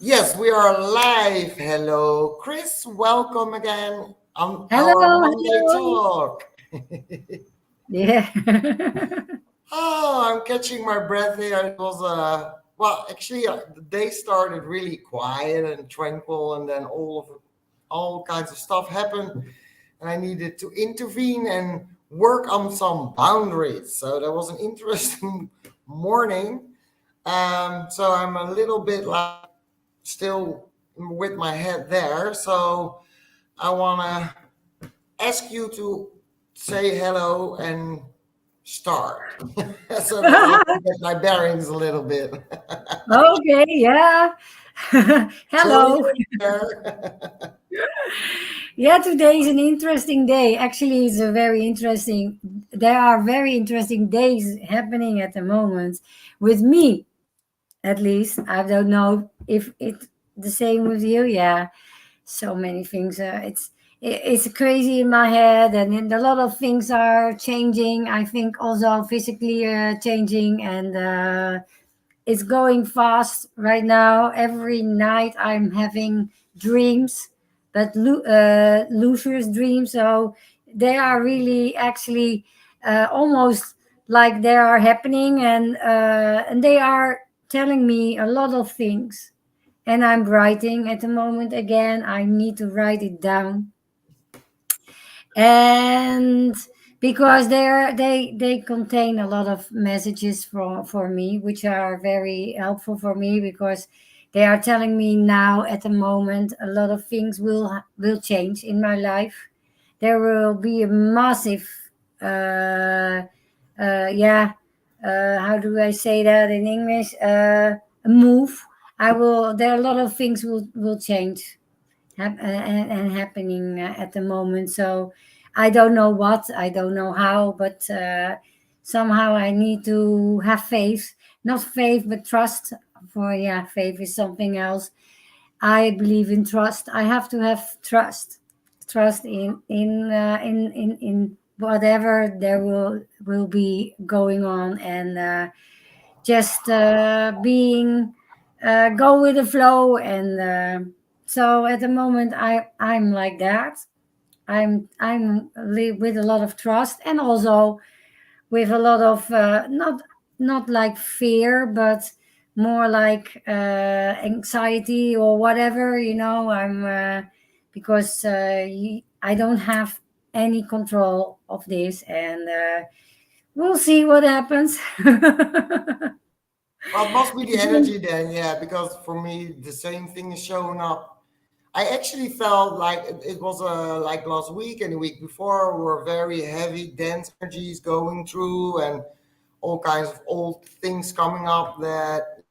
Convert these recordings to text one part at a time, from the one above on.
Yes, we are live. Hello, Chris. Welcome again on our Hello, Monday hello. talk. Yeah. Oh, I'm catching my breath here. It was the day started really quiet and tranquil, and then all kinds of stuff happened, and I needed to intervene and work on some boundaries. So that was an interesting morning. So I'm a little bit like still with my head there. So I want to ask you to say hello and start so that I can get my bearings a little bit. Okay, yeah. So Hello. you're there. Yeah, today is an interesting day. Actually, it's a very interesting, there are very interesting days happening at the moment with me, at least. I don't know if it's the same with you. Yeah, so many things. It's crazy in my head, and a lot of things are changing. I think also physically changing, and it's going fast right now. Every night I'm having dreams, but lucius dreams. So they are really actually almost like they are happening, and they are telling me a lot of things. And I'm writing at the moment again. I need to write it down, and because they contain a lot of messages for me, which are very helpful for me, because they are telling me now at the moment a lot of things will change in my life. There will be a massive yeah, how do I say that in English, a move. I will There are a lot of things will change, and happening at the moment. So I don't know what, I don't know how, but somehow I need to have faith. Not faith, but trust. For yeah, faith is something else. I believe in trust. I have to have trust. Trust in whatever there will be going on, and just being go with the flow, and so at the moment I'm like that. With a lot of trust, and also with a lot of not like fear, but more like anxiety or whatever, I'm because I don't have any control of this, and we'll see what happens. Well, it must be the energy then, yeah, because for me, the same thing is showing up. I actually felt like it was like last week and the week before were very heavy, dense energies going through, and all kinds of old things coming up that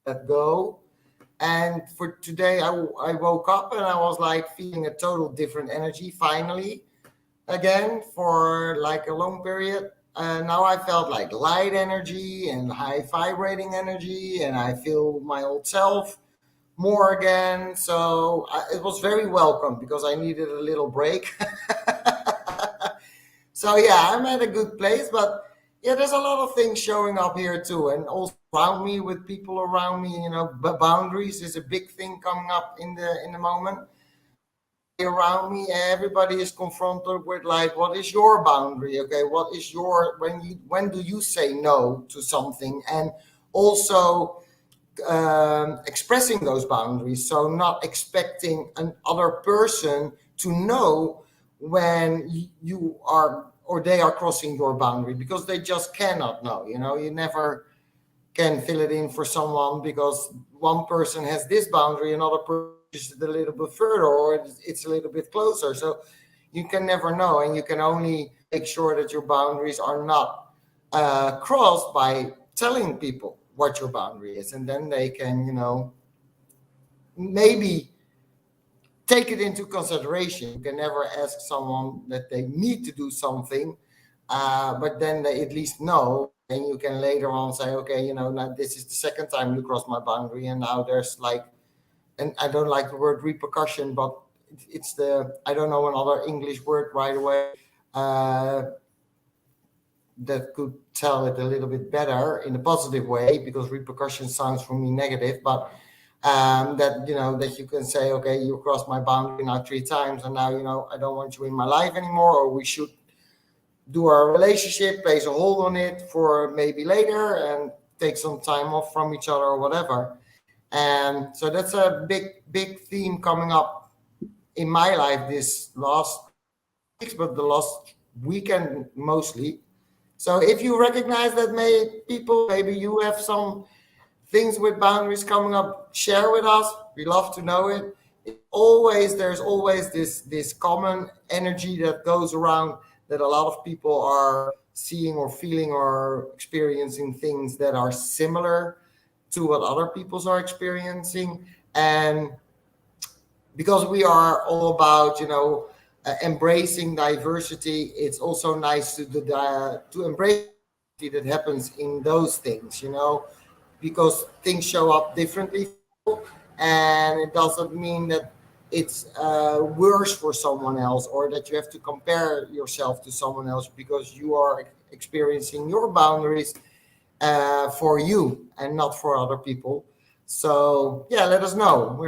let go. And for today, I woke up and I was like feeling a total different energy finally again for like a long period. And now I felt like light energy and high vibrating energy, and I feel my old self more again. So it was very welcome because I needed a little break. So yeah, I'm at a good place, but yeah, there's a lot of things showing up here too, and also around me with people around me. Boundaries is a big thing coming up in the moment around me. Everybody is confronted with like, what is your boundary? Okay, what is your when do you say no to something, and also expressing those boundaries. So not expecting another person to know when you are or they are crossing your boundary, because they just cannot know. You never can fill it in for someone because one person has this boundary, another person is a little bit further, or it's a little bit closer. So you can never know, and you can only make sure that your boundaries are not crossed by telling people what your boundary is, and then they can, maybe take it into consideration. You can never ask someone that they need to do something, but then they at least know, and you can later on say, okay, now this is the second time you crossed my boundary, and now there's like, and I don't like the word repercussion, but it's I don't know another English word right away uh, that could tell it a little bit better in a positive way, because repercussion sounds for me negative. But that that you can say, okay, you crossed my boundary now 3 times, and now I don't want you in my life anymore, or we should do our relationship, place a hold on it for maybe later, and take some time off from each other or whatever. And so that's a big theme coming up in my life this last weeks, but the last weekend mostly. So if you recognize that, maybe you have some things with boundaries coming up, share with us. We love to know it. There's always this common energy that goes around, that a lot of people are seeing or feeling or experiencing things that are similar to what other peoples are experiencing. And because we are all about embracing diversity, it's also nice to embrace that happens in those things, because things show up differently, and it doesn't mean that it's worse for someone else, or that you have to compare yourself to someone else, because you are experiencing your boundaries for you and not for other people. So yeah, let us know.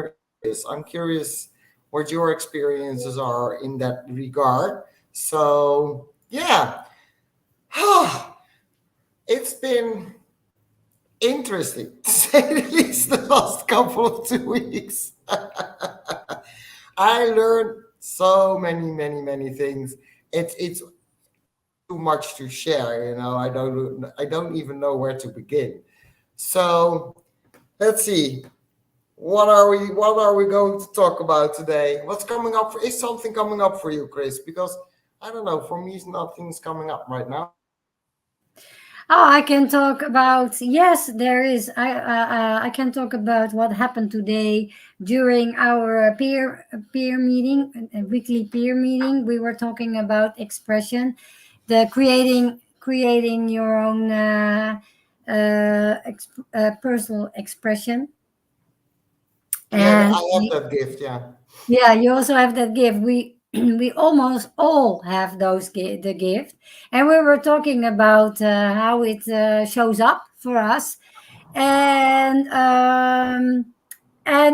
I'm curious what your experiences are in that regard. So yeah, it's been interesting to say the least the last couple of 2 weeks. I learned so many things. It's too much to share. I don't even know where to begin. So let's see. What are we going to talk about today? What's coming up? Is something coming up for you, Chris? Because I don't know. For me, nothing's coming up right now. Oh, I can talk about, yes, there is. I can talk about what happened today during our peer meeting, a weekly peer meeting. We were talking about expression, the creating your own personal expression. Yeah, And I have that gift. Yeah. yeah, you also have that gift. We we almost all have the gift, and we were talking about how it shows up for us, and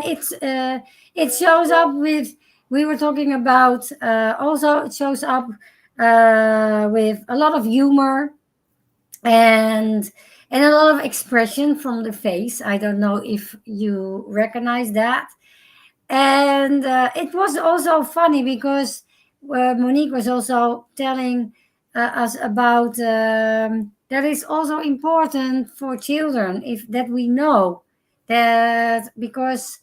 it's it shows up with. We were talking about also it shows up with a lot of humor and a lot of expression from the face. I don't know if you recognize that. And it was also funny because Monique was also telling us about that is also important for children, if that we know that, because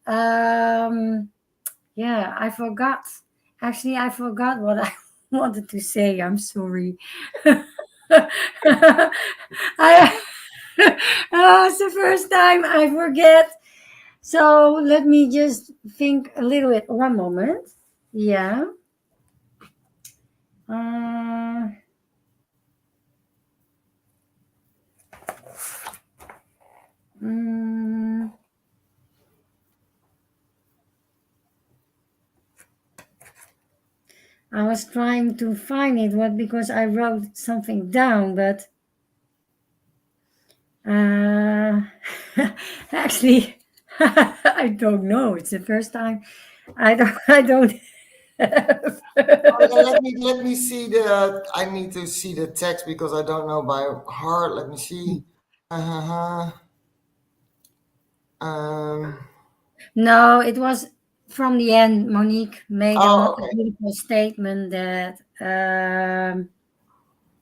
yeah, I forgot. Actually, I forgot what I wanted to say. I'm sorry. I oh, it's the first time I forget. So let me just think a little bit. One moment. Yeah. Uh, mm, I was trying to find it, what, because I wrote something down, but uh, actually, I don't know. It's the first time. I don't. I don't. Okay, let me see the. I need to see the text because I don't know by heart. Let me see. Uh-huh. Um. No, it was from the end. Monique made Oh, a okay. beautiful statement that,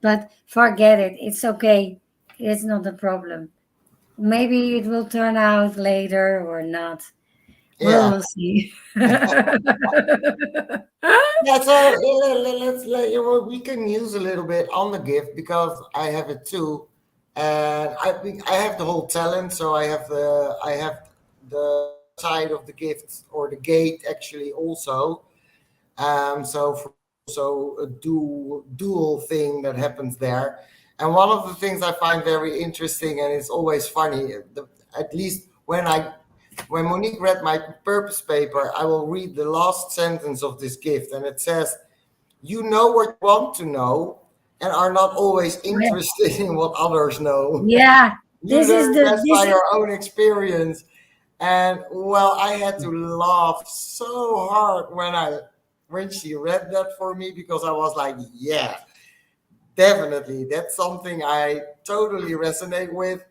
but forget it. It's okay. It's not a problem. Maybe it will turn out later or not. Yeah. We'll see. Yeah. So we can use a little bit on the gift because I have it too, and I think I have the whole talent. So I have the side of the gift, or the gate actually also. So for also a dual thing that happens there. And one of the things I find very interesting, and it's always funny, at least when Monique read my purpose paper, I will read the last sentence of this gift, and it says, "You know what you want to know, and are not always interested in what others know. Yeah, You this is learn the best this by is your own experience." And well, I had to laugh so hard when she read that for me, because I was like, yeah, definitely, that's something I totally resonate with.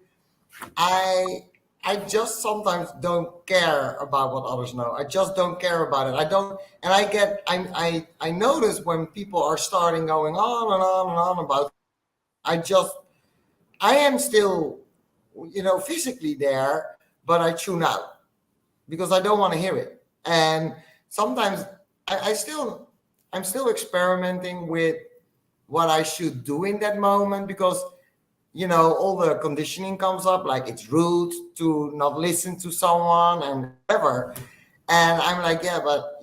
I I just sometimes don't care about what others know. I just don't care about it. I don't, and I get I notice when people are starting going on and on and on about. I just I am still, physically there, but I tune out because I don't want to hear it. And sometimes I still I'm still experimenting with what I should do in that moment, because all the conditioning comes up, like it's rude to not listen to someone and whatever. And I'm like, yeah, but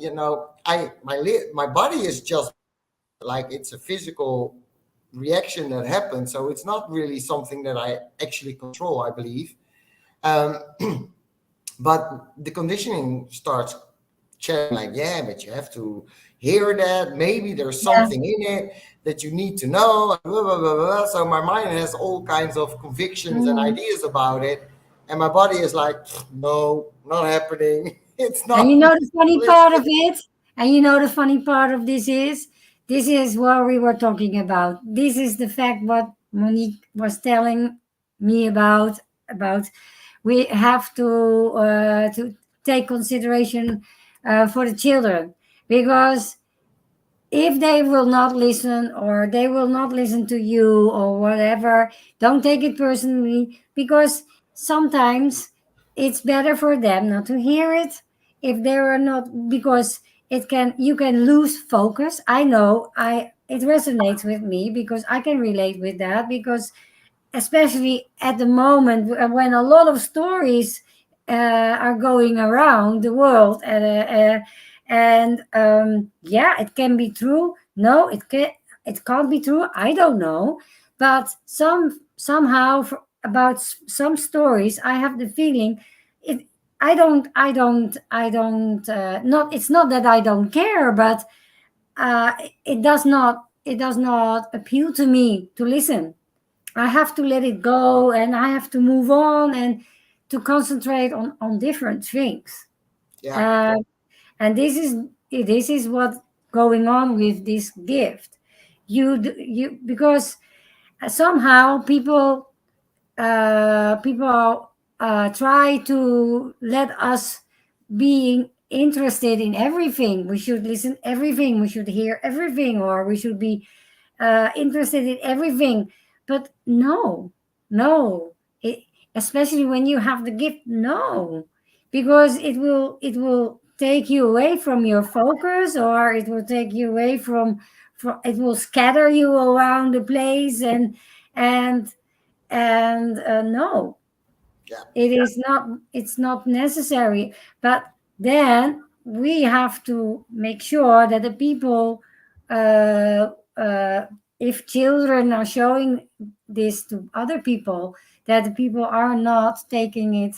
my body is just like, it's a physical reaction that happens, so it's not really something that I actually control, I believe. um, but the conditioning starts chatting like, yeah, but you have to hear that. Maybe there's Yeah. something in it that you need to know. Blah, blah, blah, blah. So my mind has all kinds of convictions and Mm. ideas about it. And my body is like, no, not happening. It's And not the funny part of listening. it, the funny part of this is what we were talking about. This is the fact what Monique was telling me about. We have to take consideration for the children, because if they will not listen, or they will not listen to you or whatever, don't take it personally, because sometimes it's better for them not to hear it. If they are not, because you can lose focus. I know, I it resonates with me, because I can relate with that, because especially at the moment, when a lot of stories are going around the world, and yeah, it can be true. No, it can't be true. I don't know, but somehow, about some stories, I have the feeling it. I don't. Not. It's not that I don't care, but it does not. It does not appeal to me to listen. I have to let it go, and I have to move on, and to concentrate on different things. Yeah, Uh, and this is what going on with this gift. You because somehow people try to let us being interested in everything. We should listen everything. We should hear everything, or we should be interested in everything. But no, no, it, especially when you have the gift, no, because it will take you away from your focus, or it will take you away from it will scatter you around the place, and no, yeah, it's not necessary. But then we have to make sure that the people, uh, uh, if children are showing this to other people, that the people are not taking it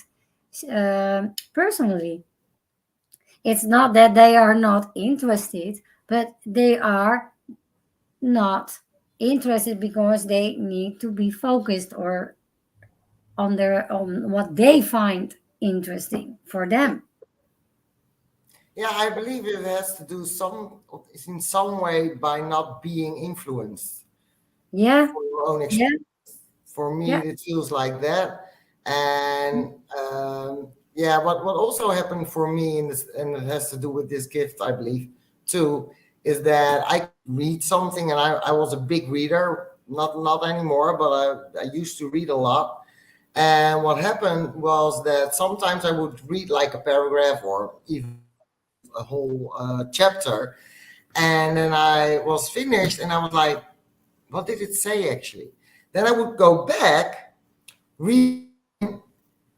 personally. It's not that they are not interested, but they are not interested because they need to be focused, or on what they find interesting for yeah. them. Yeah, I believe it has to do in some way by not being influenced Yeah, for your own yeah, experience. For me, yeah. it feels like that. And yeah, what also happened for me in this, and it has to do with this gift, I believe, too, is that I read something, and I was a big reader, not anymore, but I used to read a lot. And what happened was that sometimes I would read like a paragraph or even a whole chapter, and then I was finished, and I was like, what did it say actually? Then I would go back, read again,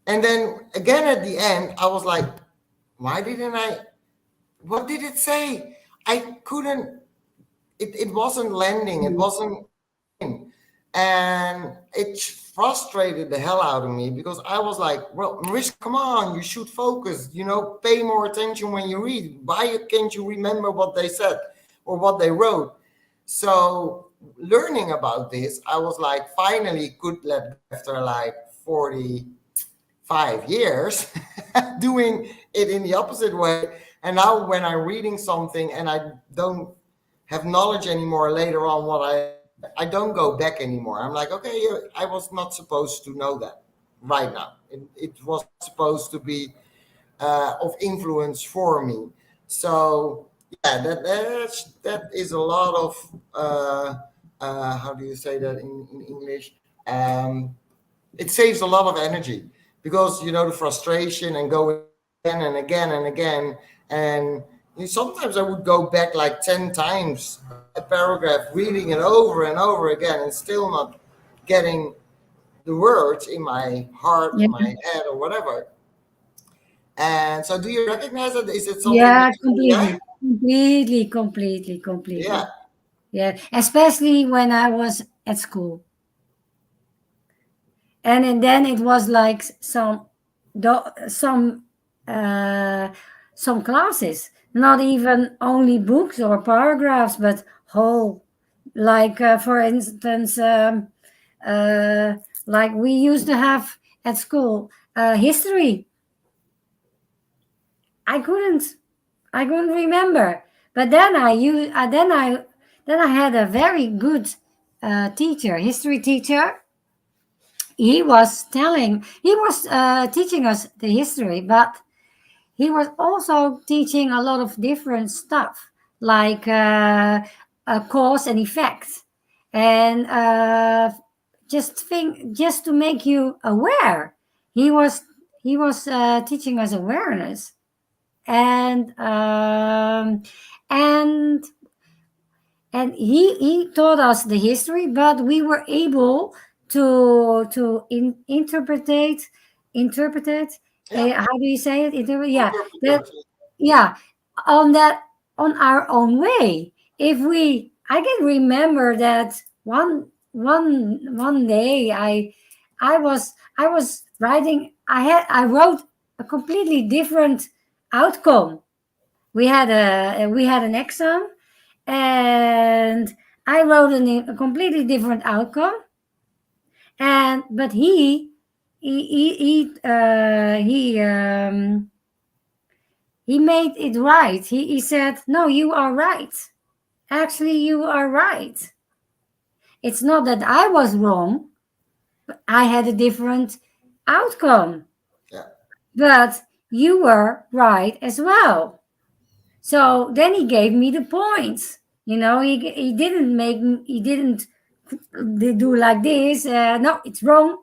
and then again at the end, I was like, why didn't I? What did it say? I couldn't. It wasn't landing. It wasn't in, and it frustrated the hell out of me, because I was like, well, Mariska, come on, you should focus. Pay more attention when you read. Why can't you remember what they said or what they wrote? So learning about this, I was like, finally could let go after like 45 years. doing it in the opposite way. And now when I'm reading something and I don't have knowledge anymore later on what I don't go back anymore. I'm like, okay, I was not supposed to know that right now. It was not supposed to be of influence for me. So yeah, that is a lot of how do you say that in English? It saves a lot of energy because the frustration and going again and again and again. And sometimes I would go back like 10 times a paragraph, reading it over and over again, and still not getting the words in my heart, Yeah, in my head, or whatever. And so, do you recognize that? Is it something yeah, that yeah, completely, completely, completely, yeah, completely. Yeah, especially when I was at school, then it was like do- some uh, some classes, not even only books or paragraphs, but whole. Like for instance, uh, like we used to have at school history. I couldn't. I couldn't remember. But then I used, then I had a very good teacher, history teacher. He was teaching us the history, but he was also teaching a lot of different stuff, like cause and effect, and just to make you aware. He was teaching us awareness, and and he taught us the history, but we were able interpret it. yeah, How do you say it? Yeah, that, interpreter. yeah, on that, on our own way. If we I can remember that one day I was writing. I wrote a completely different outcome. We had an exam, and I wrote a completely different outcome. And but he made it right. He said, "No, you are right. Actually, you are right. It's not that I was wrong. I had a different outcome, Yeah, but you were right as well." So then he gave me the points. He didn't he didn't do like this. No, it's wrong.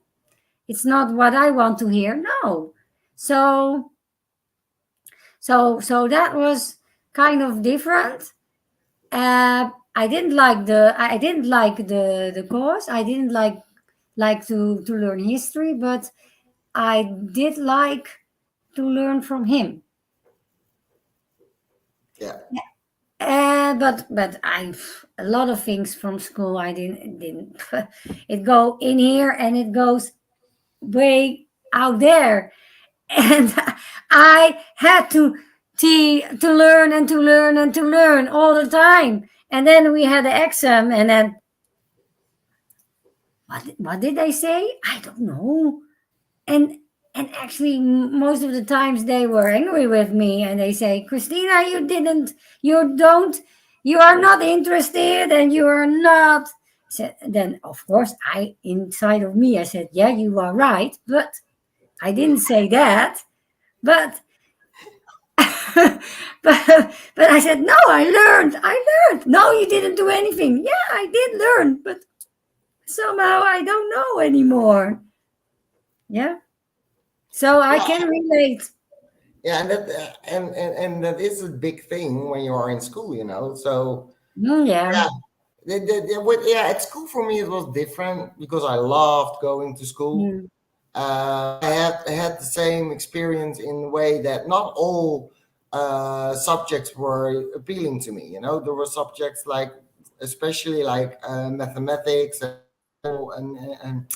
It's not what I want to hear. No. So so that was kind of different. I didn't like the course. I didn't like to learn history, but I did like to learn from him. yeah, But I a lot of things from school I didn't it go in here and it goes way out there, and I had to learn and to learn and to learn all the time. And then we had the exam, and then what did they say? I don't know. and and actually most of the times they were angry with me, and they say, "Christina, you don't you are not interested, and you are not." So then of course I inside of me I said, "Yeah, you are right," but I didn't say that. But but I said, "No, I learned." "No, you didn't do anything." "Yeah, I did learn, but somehow I don't know anymore." Yeah, so I yeah, can relate. yeah. And that and that is a big thing when you are in school. So Yeah. yeah, yeah. At school for me it was different because I loved going to school. Mm. I had the same experience in a way that not all subjects were appealing to me. There were subjects like, especially like mathematics and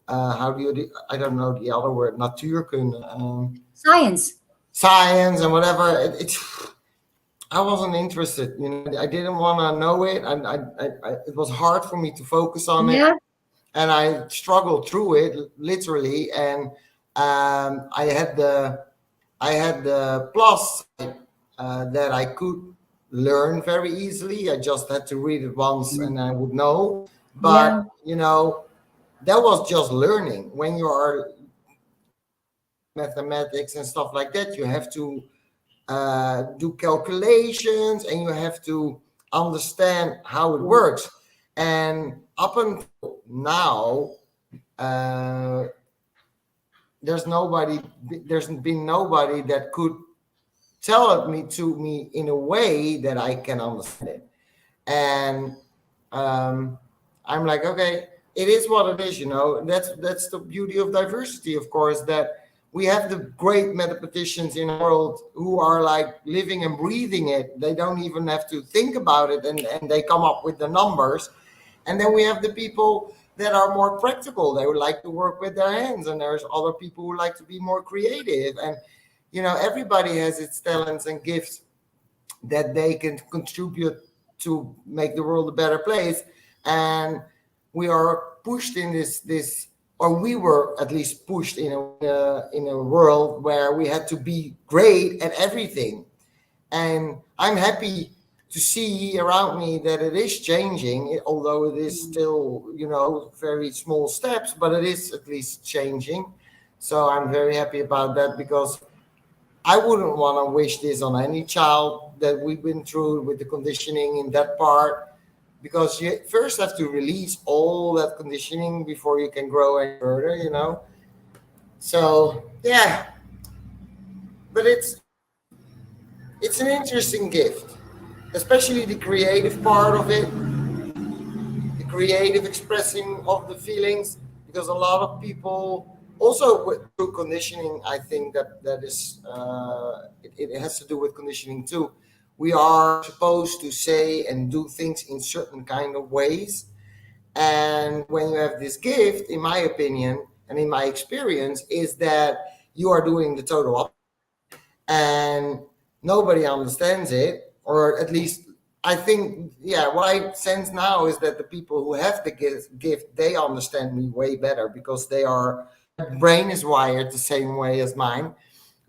how do I don't know the other word, natuurkunde, Science. science and whatever. I wasn't interested. I didn't want to know it, and it was hard for me to focus on it, Yeah. and I struggled through it literally. And I had I had the plus side, that I could learn very easily. I just had to read it once and I would know. But, Yeah. that was just learning. When you are mathematics and stuff like that, you have to do calculations and you have to understand how it works. And up until now, uh, there's nobody, there's been nobody that could tell it me to me in a way that I can understand it. And um, I'm like, okay, it is what it is. That's the beauty of diversity, of course, that we have the great mathematicians in the world who are like living and breathing it. They don't even have to think about it, and they come up with the numbers. And then we have the people that are more practical. They would like to work with their hands, and there's other people who like to be more creative. And everybody has its talents and gifts that they can contribute to make the world a better place. And we are pushed in this, or we were at least pushed in a world where we had to be great at everything. And I'm happy to see around me that it is changing, although it is still, very small steps, but it is at least changing. So I'm very happy about that, because I wouldn't want to wish this on any child that we've been through with the conditioning in that part, because you first have to release all that conditioning before you can grow any further. So yeah, but it's an interesting gift, especially the creative part of it, the creative expressing of the feelings, because a lot of people also through conditioning, I think that is it has to do with conditioning too. We are supposed to say and do things in certain kind of ways, and when you have this gift, in my opinion and in my experience, is that you are doing the total opposite, and nobody understands it, or at least I think, yeah, what I sense now is that the people who have the gift, they understand me way better, because their brain is wired the same way as mine.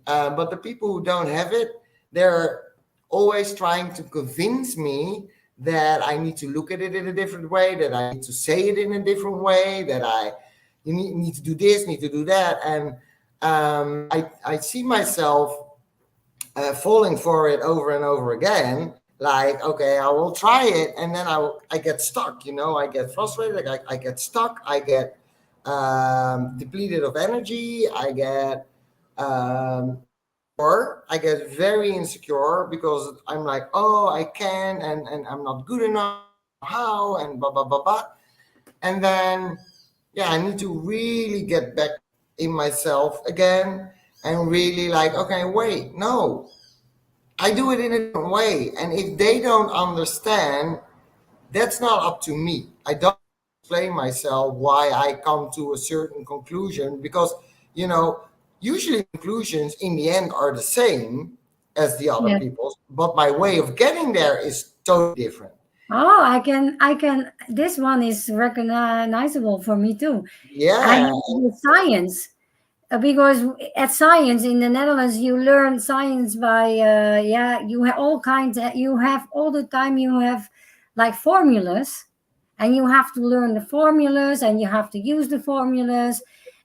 But the people who don't have it, they're always trying to convince me that I need to look at it in a different way, that I need to say it in a different way, that you need to do this, need to do that. And I see myself falling for it over and over again. Like, okay, I will try it, and then I get stuck. I get frustrated. I get stuck. I get depleted of energy. I get insecure. I get very insecure, because I'm like, oh, I can, and I'm not good enough. How, and blah blah blah blah. And then, yeah, I need to really get back in myself again, and really like, okay, wait, no, I do it in a different way. And if they don't understand, that's not up to me. I don't explain myself why I come to a certain conclusion, because, you know, usually conclusions in the end are the same as the other Yeah. people's, but my way of getting there is totally different. Oh, I can. This one is recognizable for me too. I Yeah, have with science. Because at science in the Netherlands, you learn science by yeah, you have all kinds. You have all the time. You have like formulas, and you have to learn the formulas, and you have to use the formulas,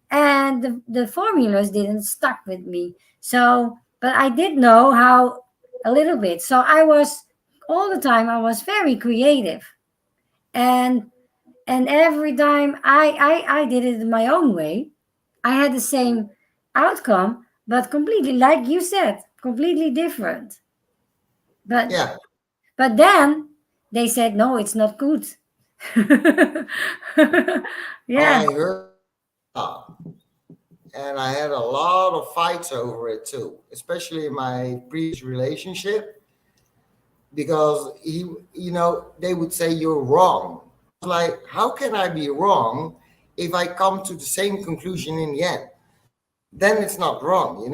and the formulas didn't stuck with me. So, but I did know how a little bit. So I was all the time. I was very creative, and every time I did it in my own way. I had the same outcome, but completely, like you said, completely different. But yeah. then they said no, it's not good. Yeah. I heard, and I had a lot of fights over it too, especially in my previous relationship, because they would say you're wrong. Like, how can I be wrong if I come to the same conclusion in the end? Then it's not wrong.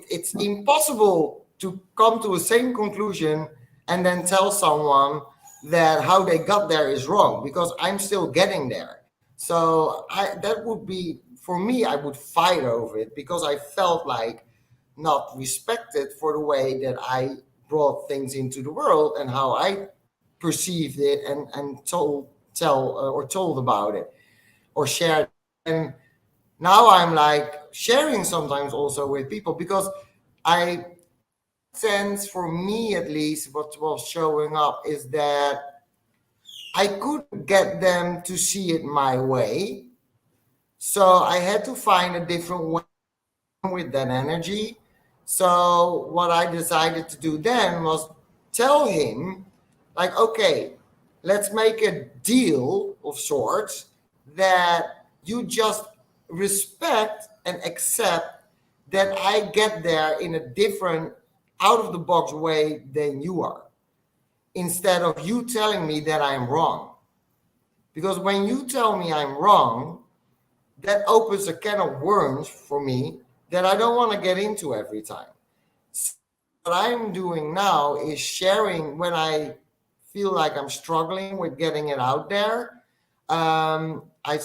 It's impossible to come to a same conclusion and then tell someone that how they got there is wrong, because I'm still getting there. So that would be, for me, I would fight over it, because I felt like, not respected for the way that I brought things into the world and how I perceived it and told about it or shared. And now I'm like sharing sometimes also with people because I sense, for me at least, what was showing up is that I couldn't get them to see it my way. So I had to find a different way with that energy. So what I decided to do then was tell him, like, okay, let's make a deal of sorts that you just respect and accept that I get there in a different, out of the box way than you are, instead of you telling me that I'm wrong. Because when you tell me I'm wrong, that opens a can of worms for me that I don't want to get into every time. So what I'm doing now is sharing when I feel like I'm struggling with getting it out there. I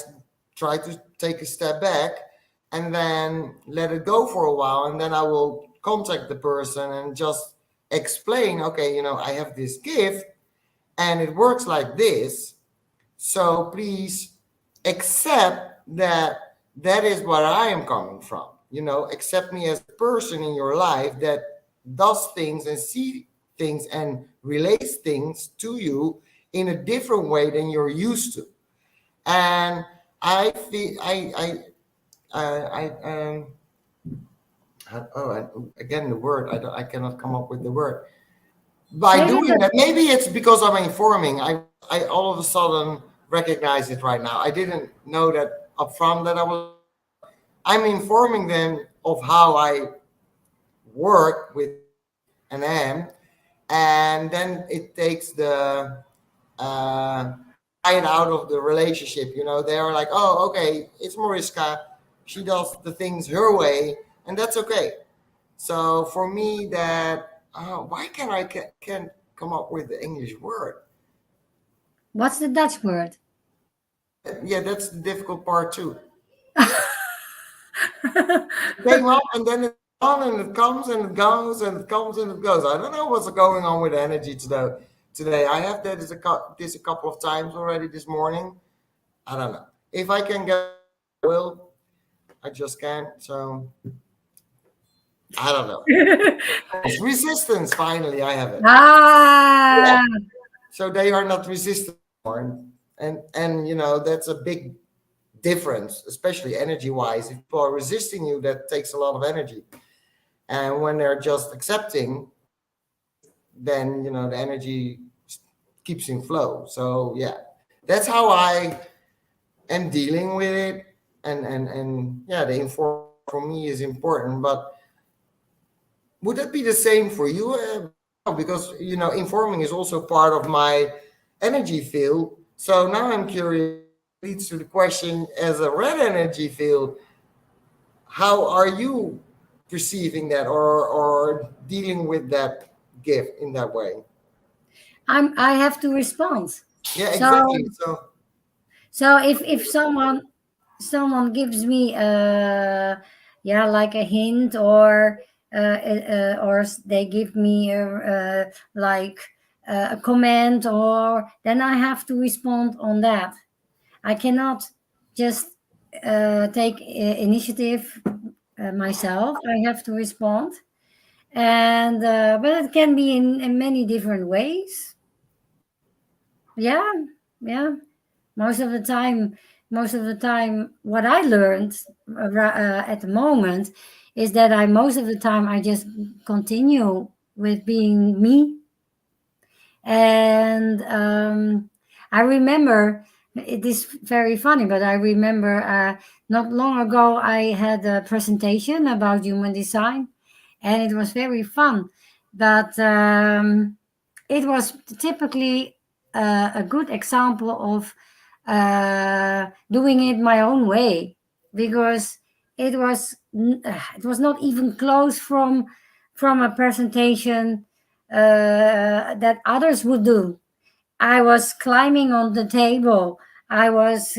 try to take a step back and then let it go for a while. And then I will contact the person and just explain, okay, I have this gift and it works like this. So please accept that that is where I am coming from. Accept me as a person in your life that does things and see things and relates things to you in a different way than you're used to. And I feel again the word I cannot come up with the word by Say it. doing that. Maybe it's because I'm informing. I all of a sudden recognize it right now. I didn't know that up front that I was, but I'm informing them of how I work with an am, and then it takes the pride out of the relationship. They are like, oh, okay, it's Mariska. She does the things her way, and that's okay. So for me, that why can't come up with the English word? What's the Dutch word? Yeah, that's the difficult part too. It came up and then it's gone and it comes and it goes and it comes and it goes. I don't know what's going on with the energy today. I have that this a couple of times already this morning. I don't know if I can get. I will. I just can't. So I don't know. It's resistance. Finally, I have it. Yeah. Ah, So they are not resistant anymore, and that's a big difference, especially energy wise. If people are resisting you, that takes a lot of energy. And when they're just accepting, then the energy keeps in flow. So yeah, that's how I am dealing with it. And yeah, the inform for me is important. But would that be the same for you? Because informing is also part of my energy field. So now I'm curious. Leads to the question: as a red energy field, how are you perceiving that or dealing with that gift in that way? I have to respond. Yeah, So exactly. So if someone gives me yeah, like a hint, or they give me like a comment, or then I have to respond on that. I cannot just take initiative myself. I have to respond, and but it can be in many different ways. Yeah, yeah. Most of the time what I learned at the moment is that most of the time I just continue with being me. And I remember, it is very funny, but I remember not long ago I had a presentation about human design, and it was very fun. But it was typically a good example of doing it my own way, because it was not even close from a presentation that others would do. I was climbing on the table. I was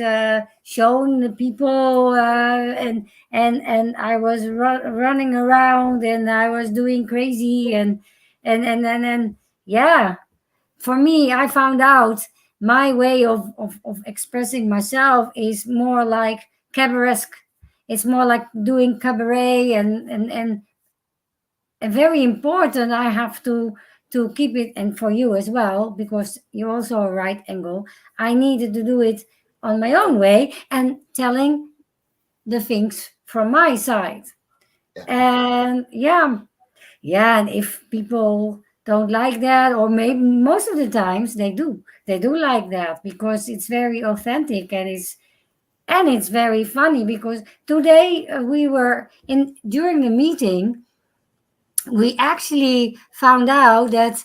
showing the people, and I was running around, and I was doing crazy, and yeah. For me, I found out my way of expressing myself is more like cabaret. It's more like doing cabaret, and very important. I have to keep it, and for you as well, because you're also a right angle. I needed to do it on my own way and telling the things from my side. Yeah. And yeah, and if people don't like that, or maybe most of the times they do like that, because it's very authentic, and it's very funny, because today we were in during the meeting, we actually found out that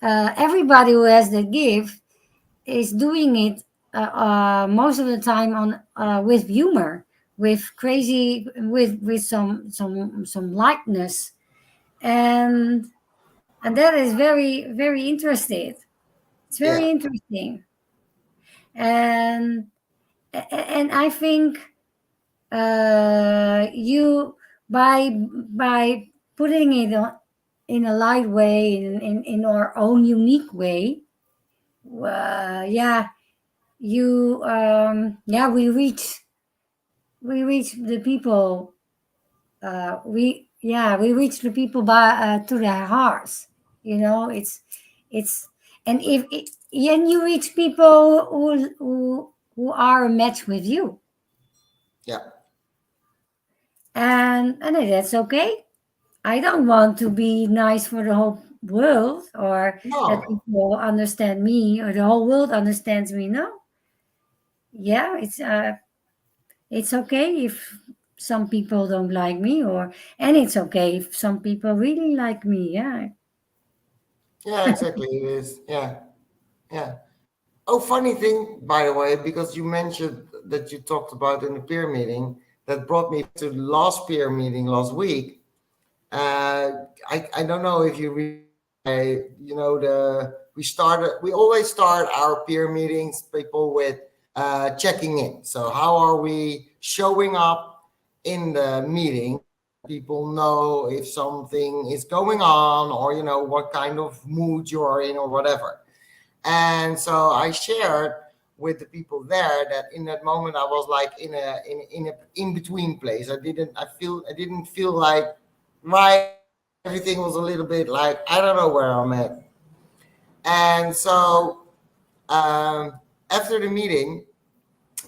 everybody who has the gift is doing it most of the time on with humor, with crazy, with some lightness, and that is very very interesting. It's Yeah. very interesting, and I think you, by putting it on in a light way, in our own unique way, yeah, you yeah, we reach the people, we yeah, we reach the people by to their hearts, it's and if it, and you reach people who are a match with you, Yeah. and that's okay. I don't want to be nice for the whole world, or that No. people understand me, or the whole world understands me. No, yeah, it's okay if some people don't like me, and it's okay if some people really like me. Yeah. Yeah, exactly. It is. Yeah. Yeah. Oh, funny thing, by the way, because you mentioned that you talked about in the peer meeting, that brought me to the last peer meeting last week. I don't know if you we always start our peer meetings, people, with checking in. So how are we showing up in the meeting? People know if something is going on, or what kind of mood you are in, or whatever. And so I shared with the people there that in that moment I was like in a in between place. I didn't feel like right. Everything was a little bit like, I don't know where I'm at. And so after the meeting,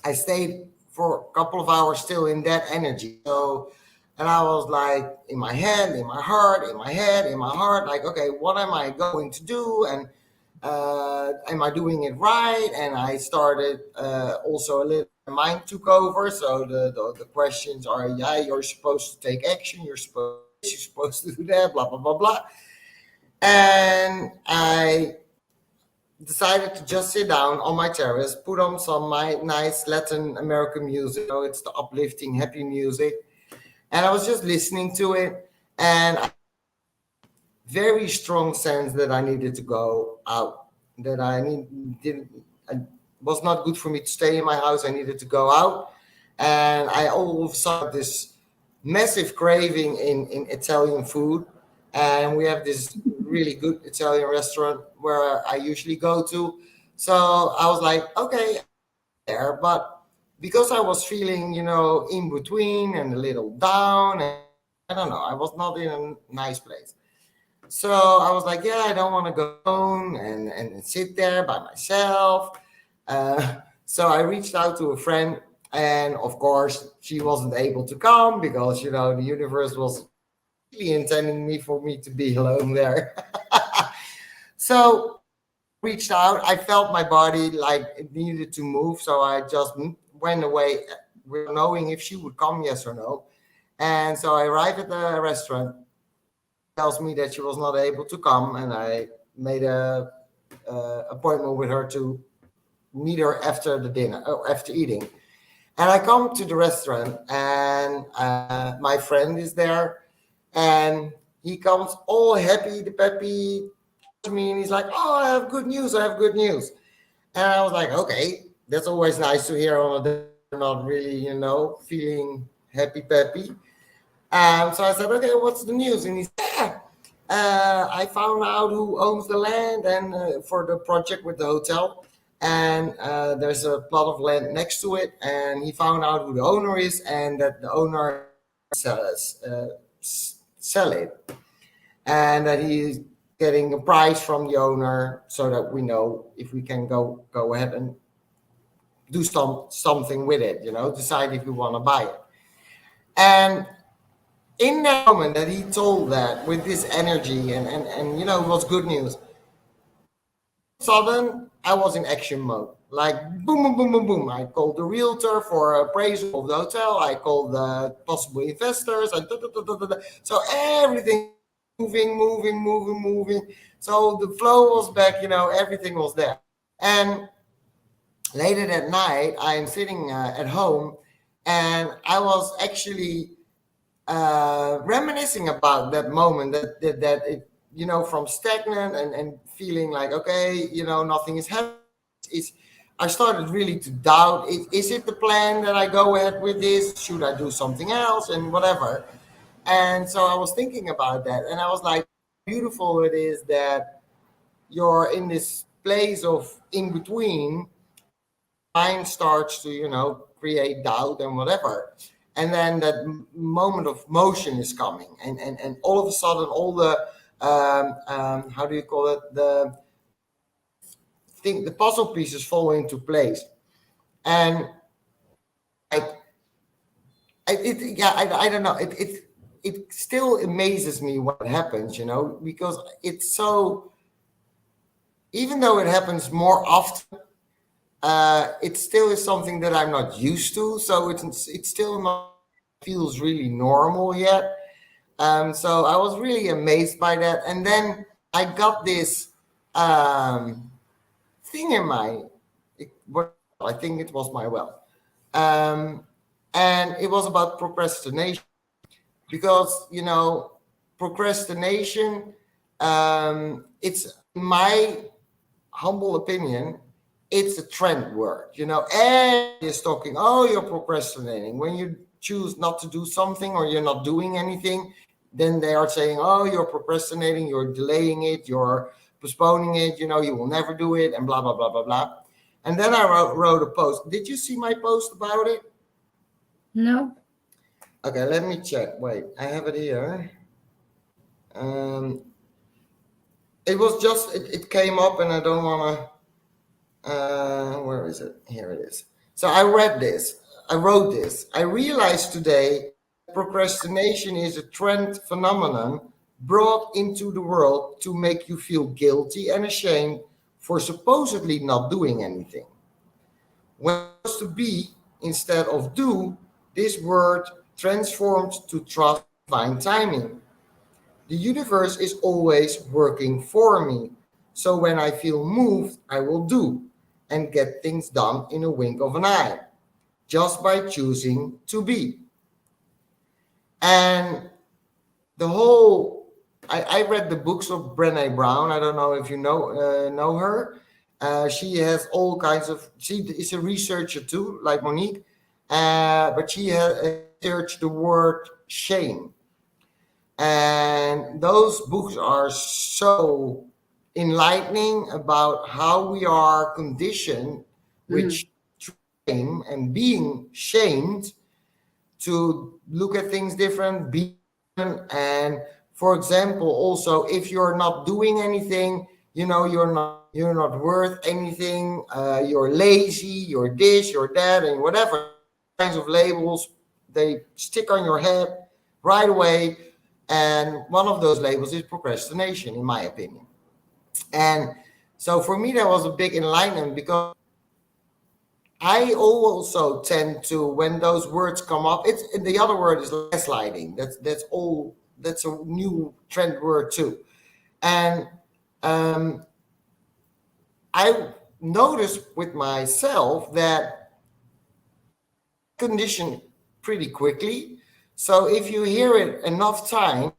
I stayed for a couple of hours still in that energy. So, and I was like, in my head, in my heart, in my head, in my heart, like, okay, what am I going to do? And am I doing it right? And I started also a little, mind took over. So the questions are, yeah, you're supposed to take action. You're supposed to do this, you're supposed to do that, blah, blah, blah, blah. And I decided to just sit down on my terrace, put on some my nice Latin American music. It's the uplifting, happy music, and I was just listening to it. And I very strong sense that I needed to go out. That I need didn't. I, was not good for me to stay in my house. I needed to go out, and I all of a sudden this massive craving in Italian food. And we have this really good Italian restaurant where I usually go to. So I was like, okay, there. But because I was feeling, in between and a little down, and I don't know, I was not in a nice place. So I was like, yeah, I don't want to go home and sit there by myself. So I reached out to a friend, and of course, she wasn't able to come because, the universe was really intending for me to be alone there. So reached out. I felt my body like it needed to move. So I just went away without knowing if she would come, yes or no. And so I arrived at the restaurant. Tells me that she was not able to come, and I made a appointment with her to meet her after the dinner, after eating. And I come to the restaurant, and my friend is there, and he comes all happy, the peppy, to me, and he's like, "Oh, I have good news! I have good news!" And I was like, "Okay." that's always nice to hear on a day you're not really, feeling happy peppy. So I said, okay, what's the news? And he said, yeah, I found out who owns the land and for the project with the hotel. And there's a plot of land next to it. And he found out who the owner is and that the owner sell it. And that he's getting a price from the owner so that we know if we can go ahead and do something with it, decide if we want to buy it. And in that moment that he told that with this energy and it was good news, sudden I was in action mode, like boom boom boom boom boom. I called the realtor for appraisal of the hotel, I called the possible investors, so everything moving, so the flow was back, everything was there. And later that night I'm sitting at home, and I was actually reminiscing about that moment that it, from stagnant and feeling like, okay, nothing is happening. It's, I started really to doubt, is it the plan that I go ahead with this? Should I do something else and whatever? And so I was thinking about that, and I was like, beautiful it is that you're in this place of in between. Mind starts to, create doubt and whatever, and then that moment of motion is coming, and all of a sudden all the how do you call it, the puzzle pieces fall into place. And I don't know, it still amazes me what happens, because it's so, even though it happens more often, it still is something that I'm not used to, so it's still not feels really normal yet. So I was really amazed by that. And then I got this thing in my, I think it was my well. And it was about procrastination. Because, procrastination, it's my humble opinion, it's a trend word. Everybody is talking, oh, you're procrastinating. When you choose not to do something or you're not doing anything, then they are saying, oh, you're procrastinating, you're delaying it, you're postponing it, you will never do it, and blah, blah, blah, blah, blah. And then I wrote a post. Did you see my post about it? No. Okay, let me check. Wait, I have it here. It was just, it came up, and I don't want to, where is it? Here it is. So I wrote this. I realized today procrastination is a trend phenomenon brought into the world to make you feel guilty and ashamed for supposedly not doing anything. When it was to be instead of do, this word transformed to trust divine timing. The universe is always working for me. So when I feel moved, I will do and get things done in a wink of an eye, just by choosing to be. And the whole, I read the books of Brené Brown. I don't know if you know her. She has all kinds of, she is a researcher too, like Monique, but she has researched the word shame. And those books are so enlightening about how we are conditioned with shame and being shamed to look at things different, be different. And for example, also if you're not doing anything, you're not worth anything, you're lazy, you're this, you're that, and whatever kinds of labels they stick on your head right away. And one of those labels is procrastination, in my opinion. And so for me, that was a big enlightenment, because I also tend to, when those words come up, it's the other word is gaslighting. That's a new trend word too. And I noticed with myself that condition pretty quickly. So if you hear it enough time,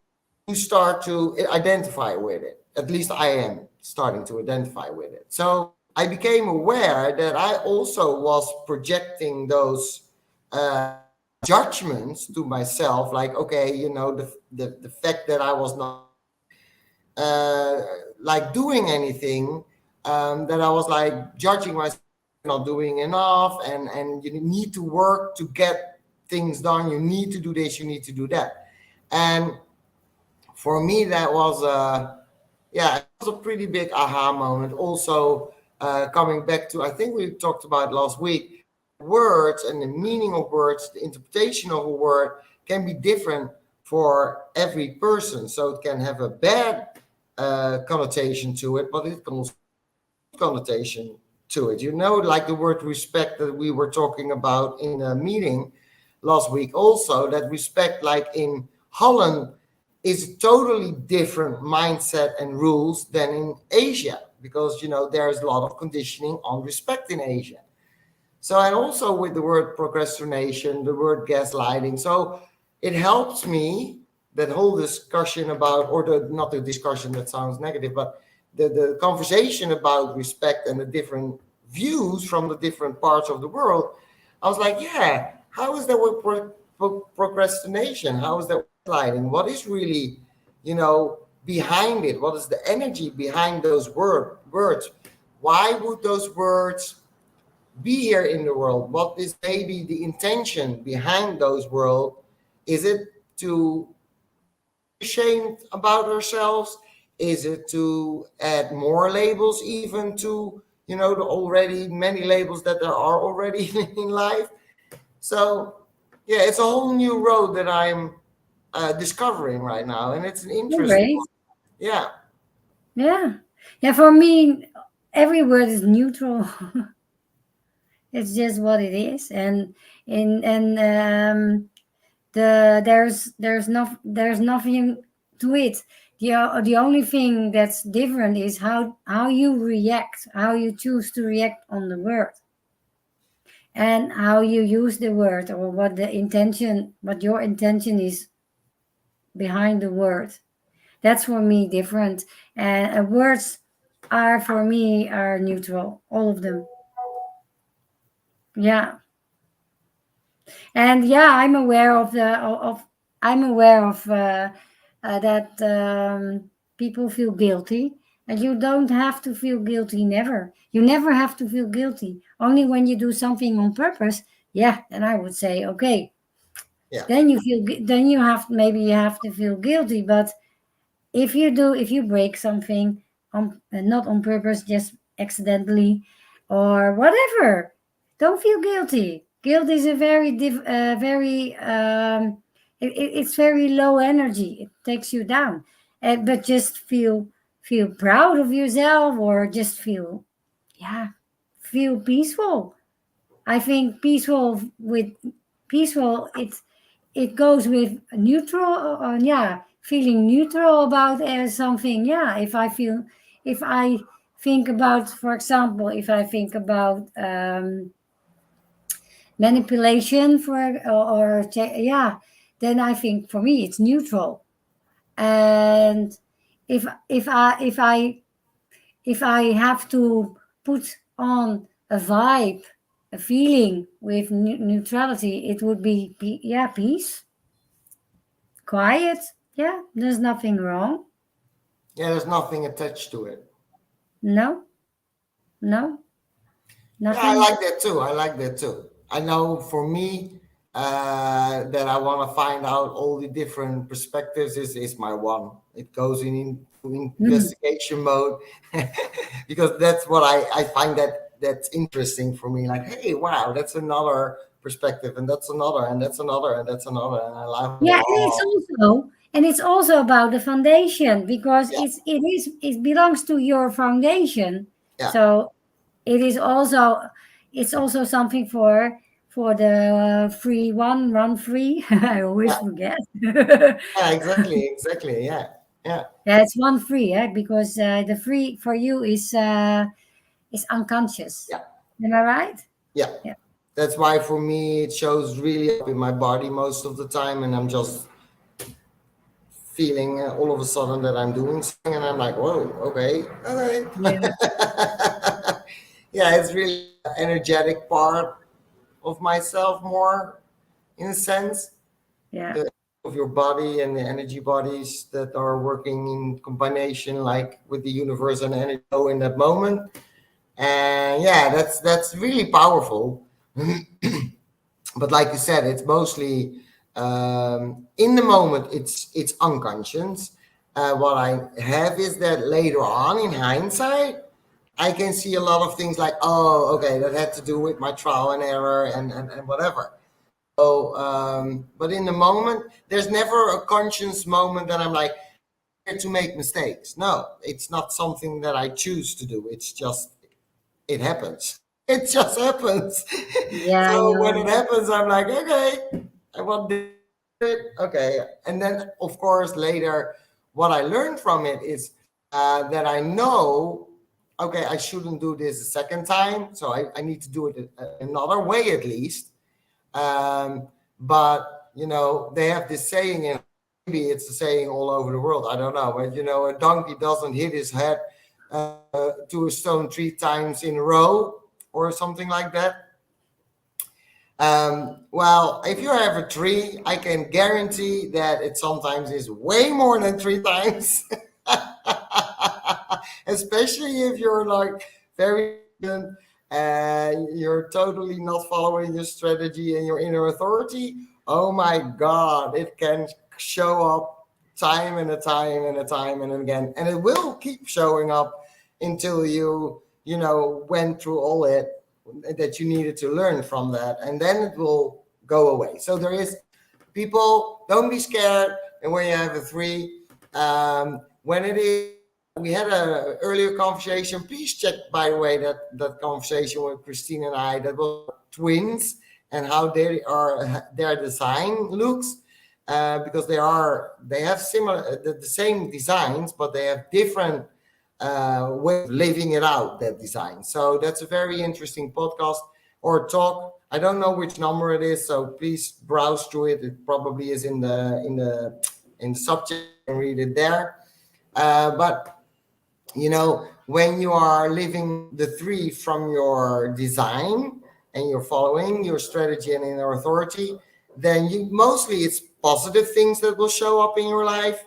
you start to identify with it. At least I am starting to identify with it. So I became aware that I also was projecting those judgments to myself, like, okay, the fact that I was not uh, like doing anything, that I was like judging myself, not doing enough, and you need to work to get things done. You need to do this, you need to do that. And for me, that was yeah, it was a pretty big aha moment. Also, coming back to, I think we talked about last week, words and the meaning of words, the interpretation of a word can be different for every person. So it can have a bad connotation to it, but it can also have a good connotation to it. Like the word respect that we were talking about in a meeting last week, also, that respect, like in Holland, is a totally different mindset and rules than in Asia, because there's a lot of conditioning on respect in Asia. So, and also with the word procrastination, the word gaslighting. So it helps me, that whole discussion about, or not the discussion, that sounds negative, but the conversation about respect and the different views from the different parts of the world. I was like, yeah, how is that with procrastination? How is that with gaslighting? What is really, behind it? What is the energy behind those words? Why would those words be here in the world? What is maybe the intention behind those words? Is it to be ashamed about ourselves? Is it to add more labels, even to the already many labels that there are already in life? So yeah, it's a whole new road that I'm discovering right now, and it's an interesting Great. one. Yeah, Yeah. Yeah, for me, every word is neutral. It's just what it is. And there's nothing to it. The only thing that's different is how you react, how you choose to react on the word, and how you use the word, or what your intention is behind the word. That's for me different. And words are, for me, are neutral, all of them. Yeah. And yeah, I'm aware of that people feel guilty, and you don't have to feel guilty. Never. You never have to feel guilty. Only when you do something on purpose. Yeah, then I would say, okay, yeah, then then you have, maybe you have to feel guilty. But if you break something on, not on purpose, just accidentally or whatever, don't feel guilty. Guilt is a very it's very low energy. It takes you down. But just feel proud of yourself, or just feel, yeah, feel peaceful. I think peaceful, it goes with neutral, yeah, feeling neutral about something. Yeah, if I think about, for example, if I think about manipulation, yeah, then I think for me it's neutral. And if I have to put on a vibe, a feeling with neutrality, it would be yeah, peace, quiet. Yeah, there's nothing wrong. yeah. There's nothing attached to it. No, no, Yeah, I nothing. like that too. I like that too. I know for me, that I want to find out all the different perspectives is my one. It goes into Mm. investigation mode, because that's what I find that's interesting for me. Like, hey, wow, that's another perspective, and that's another, and that's another, and that's another, and I love them Yeah, all. and it's also about the foundation, because Yeah, it belongs to your foundation. yeah, So it is also, it's also something for the free one, run free. I always yeah, forget. Yeah, yeah. Exactly, exactly. Yeah, yeah, it's one free, because the free for you is unconscious. yeah, Am I right? yeah. Yeah. That's why for me it shows really up in my body most of the time, and I'm just feeling all of a sudden that I'm doing something, and I'm like, whoa, okay, all right. Yeah. yeah, it's really energetic part of myself more in a sense. Yeah. The of your body and the energy bodies that are working in combination, like with the universe and energy flow in that moment. And yeah, that's really powerful. But like you said, it's mostly in the moment. It's unconscious. What I have is that later on, in hindsight, I can see a lot of things like, oh, okay, that had to do with my trial and error and whatever. So, but in the moment, there's never a conscious moment that I'm like here to make mistakes. No, it's not something that I choose to do. It's just it happens. It just happens. Yeah, So when yeah. it happens, I'm like, okay, I want this. Okay, and then of course later, what I learned from it is that I know, okay, I shouldn't do this a second time. So I need to do it another way at least. Um, but they have this saying, and maybe it's a saying all over the world. I don't know, but a donkey doesn't hit his head to a stone 3 times in a row or something like that. Well, if you have a tree, I can guarantee that it sometimes is way more than 3 times. Especially if you're like very you're totally not following your strategy and your inner authority. Oh my God, it can show up time and a time and a time and again, and it will keep showing up until you went through all it that you needed to learn from that, and then it will go away. So there is people, don't be scared. And when you have a three, when it is, we had a earlier conversation. Please check, by the way, that conversation with Christine and I. That was twins and how their design looks, because they have similar the same designs, but they have different way of living it out, that design. So that's a very interesting podcast or talk. I don't know which number it is, so please browse through it. It probably is in the subject and read it there. But when you are living the three from your design and you're following your strategy and inner authority, then you mostly it's positive things that will show up in your life.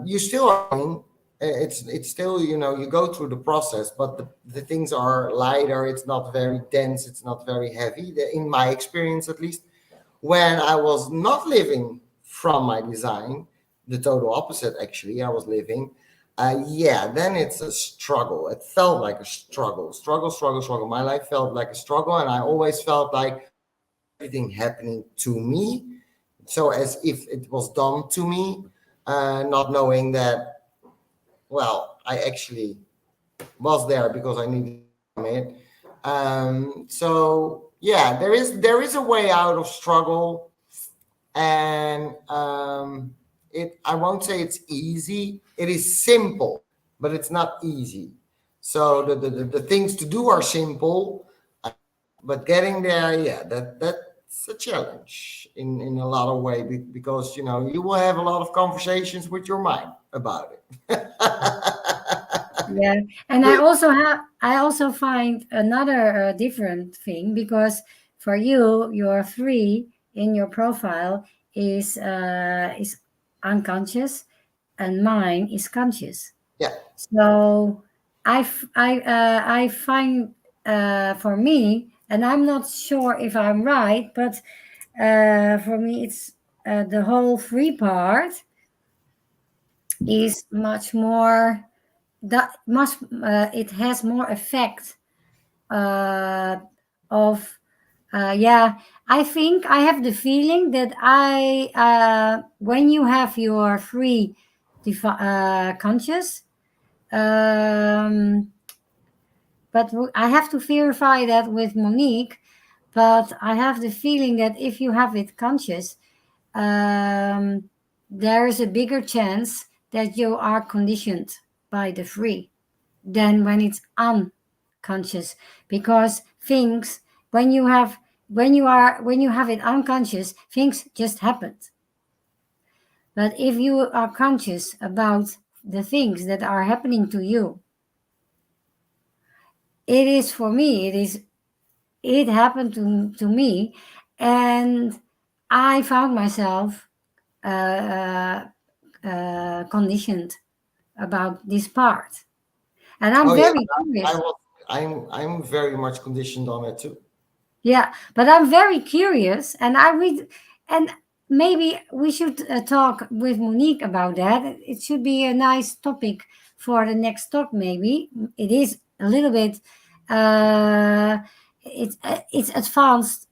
You still are doing, it's still you go through the process, but the things are lighter. It's not very dense, it's not very heavy, in my experience at least. When I was not living from my design, the total opposite actually, I was living, yeah, then it's a struggle. It felt like a struggle. My life felt like a struggle, and I always felt like everything happening to me, so as if it was done to me, not knowing that, well, I actually was there because I needed it. So yeah, there is a way out of struggle, and I won't say it's easy. It is simple, but it's not easy. So the things to do are simple, but getting there, yeah, that's a challenge in a lot of way, because you will have a lot of conversations with your mind about it. Yeah, and I also find another different thing, because for you, your three in your profile is unconscious, and mine is conscious. Yeah, So I find, for me, and I'm not sure if I'm right, but for me it's the whole three part is much more, that must it has more effect uh, of yeah, I think I have the feeling that I when you have your free conscious, um, but I have to verify that with Monique, but I have the feeling that if you have it conscious, um, there is a bigger chance that you are conditioned by the free than when it's unconscious, because things, when you have it unconscious, things just happen. But if you are conscious about the things that are happening to you, it is for me. It happened to me, and I found myself uh, conditioned about this part, and I'm Oh yeah, very I curious. was. I'm very much conditioned on it too. Yeah, but I'm very curious, and I read, and maybe we should talk with Monique about that. It should be a nice topic for the next talk. Maybe it is a little bit. Uh, it's advanced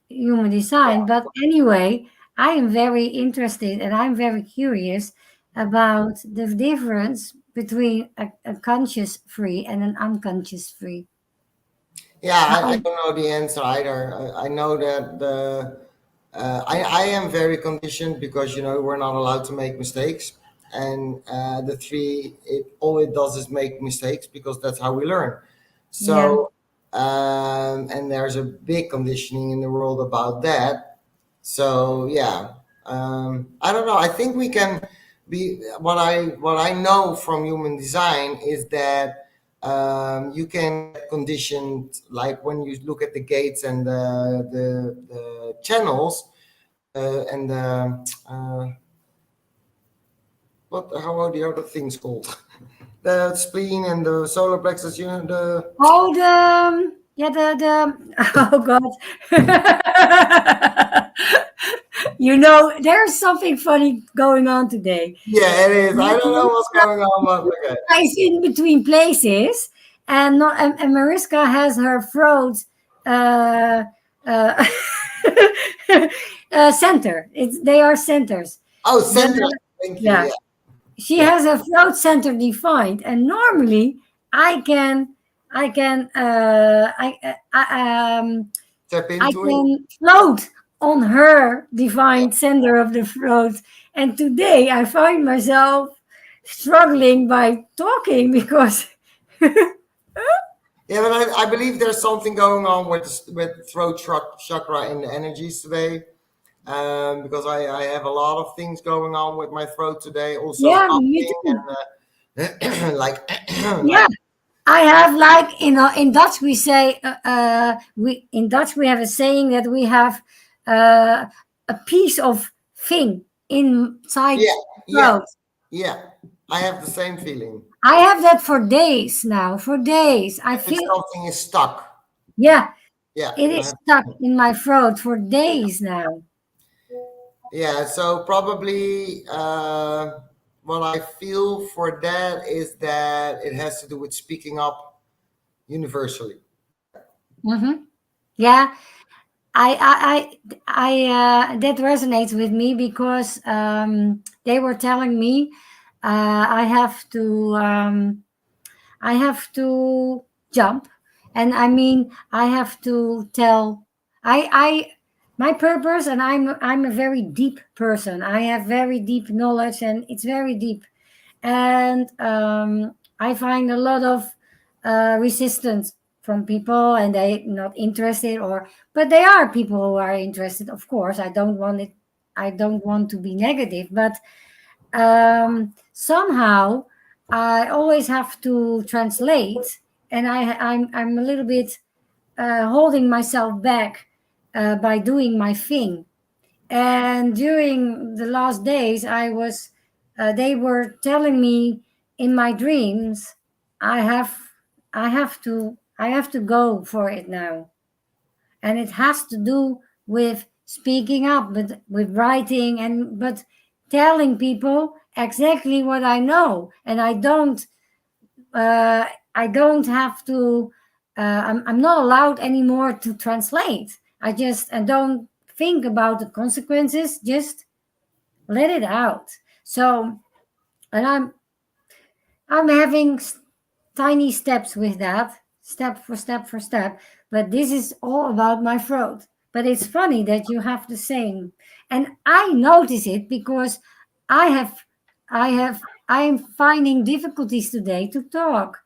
human design, but anyway, I am very interested and I'm very curious about the difference between a conscious free and an unconscious free. Yeah, I How? don't know the answer either. I know that I am very conditioned because we're not allowed to make mistakes, and the three all it does is make mistakes because that's how we learn. Yeah, So and there's a big conditioning in the world about that. So yeah, I don't know. I think we can be what I know from human design is that you can get conditioned like when you look at the gates and the channels and what how are the other things called? The spleen and the solar plexus. The oh, yeah, oh God. There's something funny going on today. yeah, it is. I don't know what's going on, but okay. It's in between places, and not, and Mariska has her throat uh, uh, center. They are centers. Oh, The, center. Thank you. yeah, Yeah, she yeah. has a throat center defined, and normally I can I can Tap I into it. can float on her defined center of the throat. And today I find myself struggling by talking because Yeah, but I believe there's something going on with throat chakra and the energies today. Because I have a lot of things going on with my throat today. Also yeah, me coughing too. and like Yeah, like I have like in Dutch we say we in Dutch we have a saying that we have uh, a piece of thing inside yeah, yeah, throat. yeah. I have the same feeling. I have that for days now. For days, I If feel something is stuck. yeah, Yeah, it I is have, stuck in my throat for days now. yeah. So probably what I feel for that is that it has to do with speaking up universally. Yeah. Hmm. Yeah, that resonates with me because they were telling me I have to jump, and I mean I have to tell I my purpose, and I'm a very deep person. I have very deep knowledge, and it's very deep, and I find a lot of resistance from people, and they not interested, or but they are people who are interested. Of course, I don't want to be negative, but somehow I always have to translate, and I'm a little bit holding myself back by doing my thing. And during the last days, they were telling me in my dreams, I have, I have to go for it now, and it has to do with speaking up, but with writing, and but telling people exactly what I know, and uh, I don't have to. I'm not allowed anymore to translate. I don't think about the consequences. Just let it out. So, and I'm having tiny steps with that, step for step for step. But this is all about my throat. But it's funny that you have the same, and I notice it because I have, I am finding difficulties today to talk.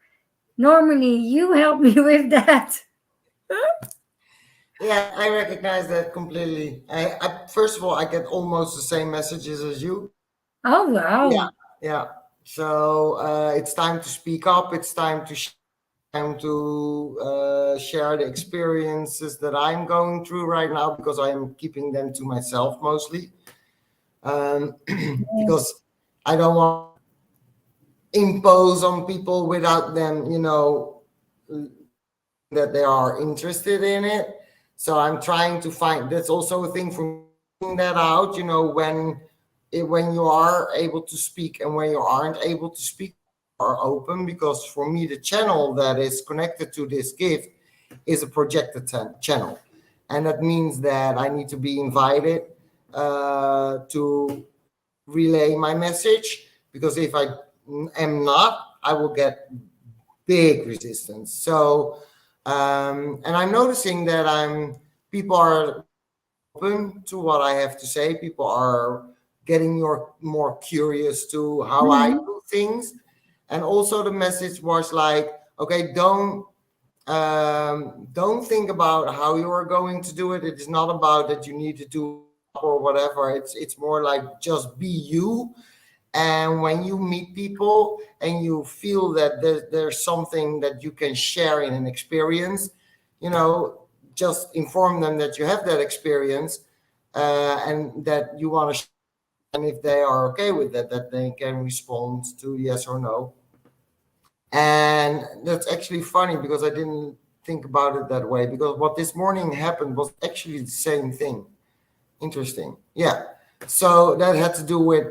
Normally, you help me with that. Yeah, I recognize that completely. First of all, I get almost the same messages as you. Oh Yeah, wow! yeah. So it's time to speak up. It's time to share. time to share the experiences that I'm going through right now, because I am keeping them to myself mostly. Because I don't want to impose on people without them, that they are interested in it. So I'm trying to find, that's also a thing for finding that out, when you are able to speak and when you aren't able to speak, are open. Because for me, the channel that is connected to this gift is a projected channel. And that means that I need to be invited to relay my message, because if I am not, I will get big resistance. So, and I'm noticing that people are open to what I have to say. People are getting more curious to how I Mhm. do things. And also the message was like, okay, don't think about how you are going to do it. It is not about that you need to do or whatever. It's more like just be you. And when you meet people and you feel that there's something that you can share in an experience, just inform them that you have that experience, and that you want to share. And if they are okay with that they can respond to yes or no. And that's actually funny, because I didn't think about it that way, because what this morning happened was actually the same thing. Interesting. Yeah. So that had to do with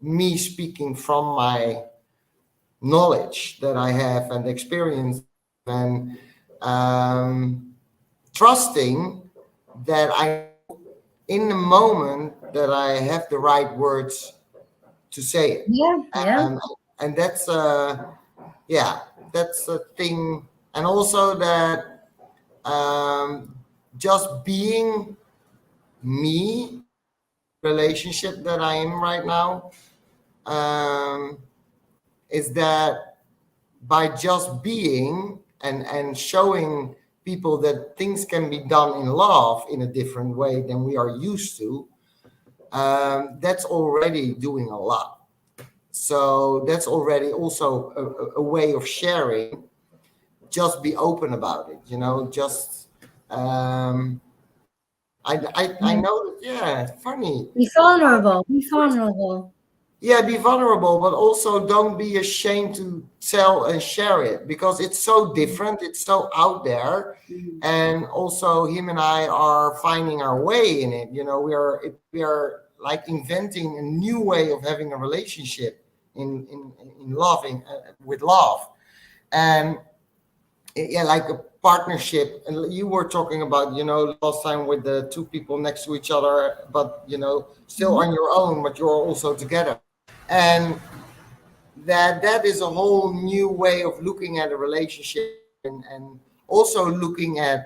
me speaking from my knowledge that I have and experience, and trusting that I, in the moment, that I have the right words to say it. Yeah, yeah. Um, and yeah, that's a thing. And also that just being me, relationship that I am right now, um, is that by just being and showing people that things can be done in love in a different way than we are used to, that's already doing a lot. So that's already also a way of sharing. Just be open about it, just um, I Yeah. know that, yeah, funny. Be vulnerable. Be vulnerable. Yeah, be vulnerable, but also don't be ashamed to tell and share it, because it's so different, it's so out there. And also him and I are finding our way in it. We are like inventing a new way of having a relationship in loving, with love. And yeah, like a partnership. And you were talking about, last time, with the two people next to each other, but still Mhm. on your own, but you're also together. And that is a whole new way of looking at a relationship, and also looking at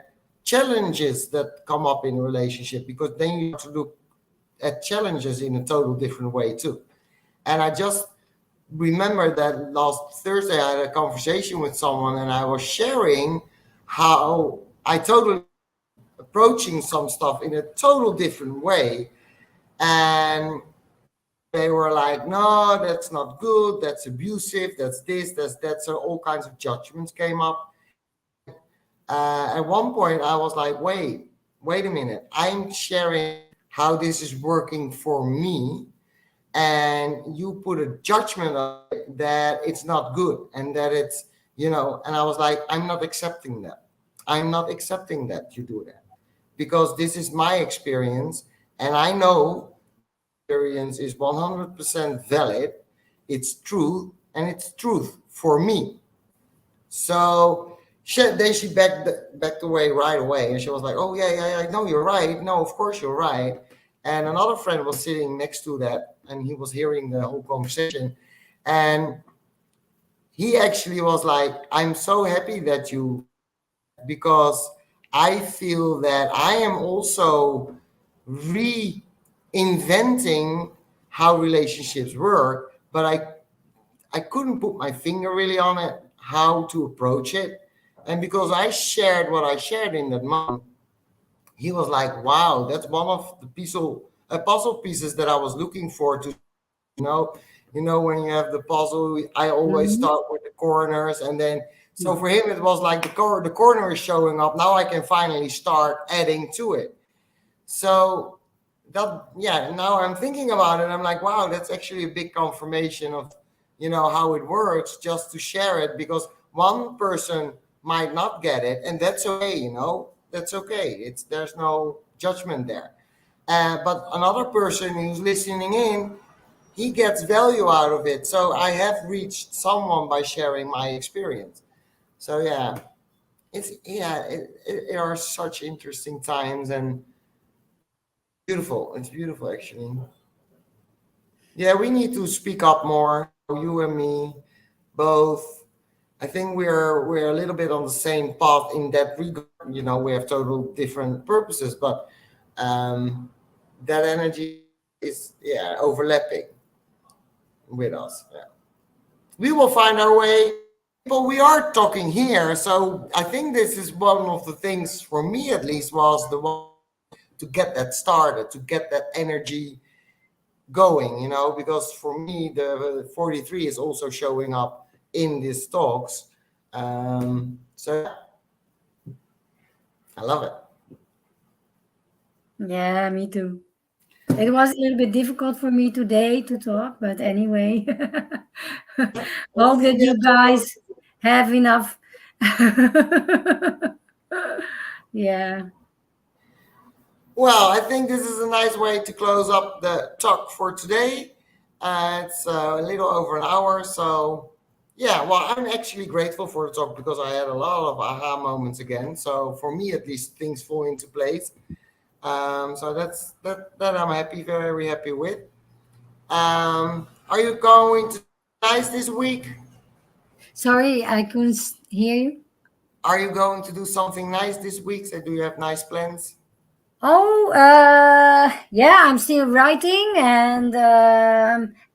challenges that come up in a relationship, because then you have to look at challenges in a total different way too. And I just remember that last Thursday I had a conversation with someone, and I was sharing how I totally approaching some stuff in a total different way. And they were like, no, that's not good, that's abusive, that's this, that's that. So all kinds of judgments came up. And at one point I was like, wait a minute, I'm sharing how this is working for me, and you put a judgment on it that it's not good, and that it's, and I was like, I'm not accepting that. I'm not accepting that you do that, because this is my experience, and I know experience is 100% valid. It's true, and it's truth for me. So she backed away right away, and she was like, "Oh yeah, yeah, yeah. No, you're right. No, of course you're right." And another friend was sitting next to that, and he was hearing the whole conversation, and he actually was like, "I'm so happy that you," because I feel that I am also reinventing how relationships work, but I couldn't put my finger really on it, how to approach it. And because I shared what I shared in that moment, he was like, wow, that's one of the puzzle pieces that I was looking for to, you know. When you have the puzzle, I always Mhm. start with the corners, and then so for him it was like the corner is showing up. Now I can finally start adding to it. So that, yeah, now I'm thinking about it. I'm like, wow, that's actually a big confirmation of, how it works, just to share it, because one person might not get it, and that's okay. That's okay. There's no judgment there. But another person who's listening in, he gets value out of it. So I have reached someone by sharing my experience. So yeah, it are such interesting times, and beautiful. It's beautiful, actually. Yeah, we need to speak up more. You and me, both. I think we're a little bit on the same path in that regard. We have total different purposes, but um, that energy is, yeah, overlapping with us. Yeah. We will find our way. People, we are talking here, so I think this is one of the things for me, at least, was the one to get that started, to get that energy going, because for me the 43 is also showing up in these talks. So yeah, I love it. Yeah, me too. It was a little bit difficult for me today to talk, but anyway, hope Once you that you get to, guys have enough. Yeah. well, I think this is a nice way to close up the talk for today. It's a little over an hour, so yeah. Well, I'm actually grateful for the talk because I had a lot of aha moments again. So for me, at least, things fall into place. So that I'm happy, very happy with. Are you going to nice this week? Sorry, I couldn't hear you. Are you going to do something nice this week? So do you have nice plans? Oh, yeah, I'm still writing, and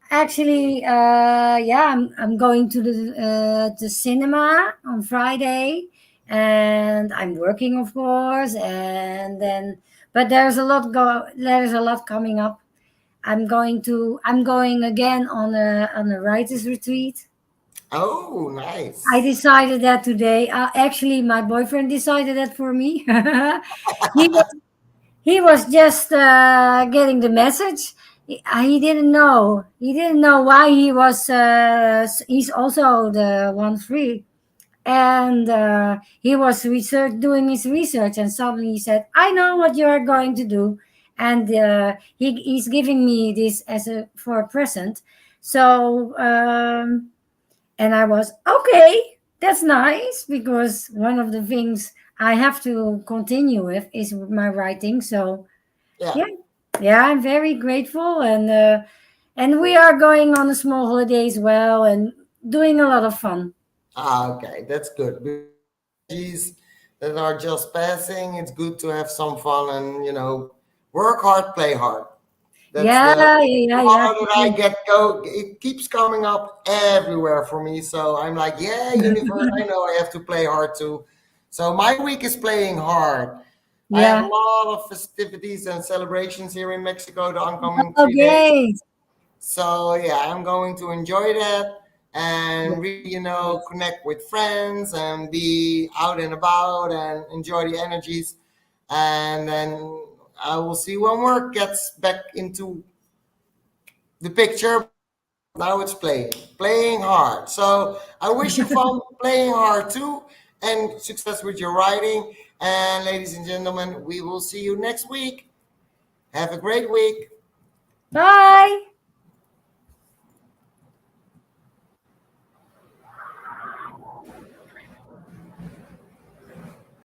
actually, yeah, I'm going to the cinema on Friday, and I'm working, of course, and then, but there's a lot coming up. I'm going again on a writers retreat. Oh, I nice. decided that today. Actually, my boyfriend decided that for me. he he was just getting the message. He didn't know. He didn't know why he was. He's also the 1-3, and he was doing his research, and suddenly he said, "I know what you are going to do," and he's giving me this as a for a present. So, and I was okay. That's nice because one of the things I have to continue with is my writing. So Yeah. yeah, yeah, I'm very grateful, and we are going on a small holiday as well, and doing a lot of fun. Okay, that's good. Because energies that are just passing, it's good to have some fun and work hard, play hard. That's Yeah, the yeah, yeah. motto that I get. Go. It keeps coming up everywhere for me. So I'm like, yeah, universe. I know I have to play hard too. So my week is playing hard. I have a Yeah. lot of festivities and celebrations here in Mexico the oncoming Oh, 3 days. great. So yeah, I'm going to enjoy that and really, connect with friends and be out and about and enjoy the energies. And then I will see when work gets back into the picture. Now it's playing hard. So I wish you fun playing hard too, and success with your writing. And ladies and gentlemen, we will see you next week. Have a great week. Bye.